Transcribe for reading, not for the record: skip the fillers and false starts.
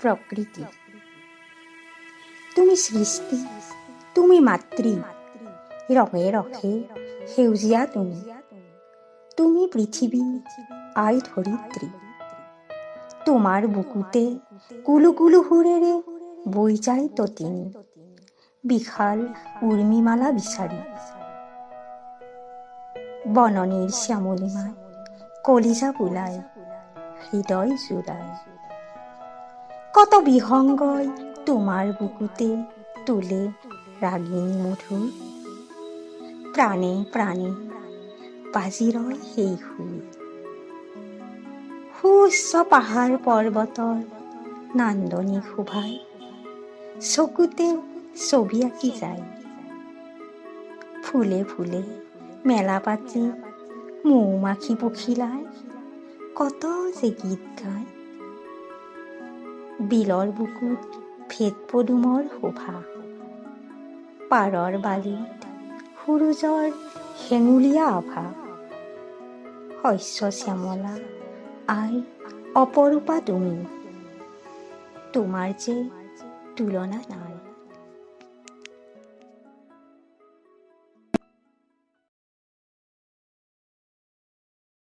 প্ৰকৃতি। তুমি সৃষ্টি, তুমি মাতৃ, ৰঙে ৰঙে সেউজীয়া তুমি। তুমি পৃথিৱী, আই ধৰিত্ৰী। তোমাৰ বুকুতে কুলু কুলু সুৰেৰে বৈ যায় ততিনী, বিশাল উৰ্মিমালা বিচাৰি। বননিৰ শ্যামলিমাই কলিজা বুলাই, হৃদয় জুৰাই। কত বিহংগই তোমাৰ বুকুতে তোলে ৰাগিনী মধুৰ। প্ৰাণে প্ৰাণে বাজি ৰয় সেই সুৰ। সুউচ্চ পাহাৰ পৰ্বতৰ নান্দনি শোভাই চকুতে ছবি আঁকি যায়। ফুলে ফুলে মেলা পাতি মৌ-মাখি পখিলাই কত যে গীত গায়। বিলৰ বুকুত ভেদ পদুমৰ শোভা, পাৰৰ বালিত সূৰুজৰ হেঙুলীয়া আভা। শস্য শ্যামলা আই অপৰূপা তুমি, তোমাৰ যে তুলনা নাই।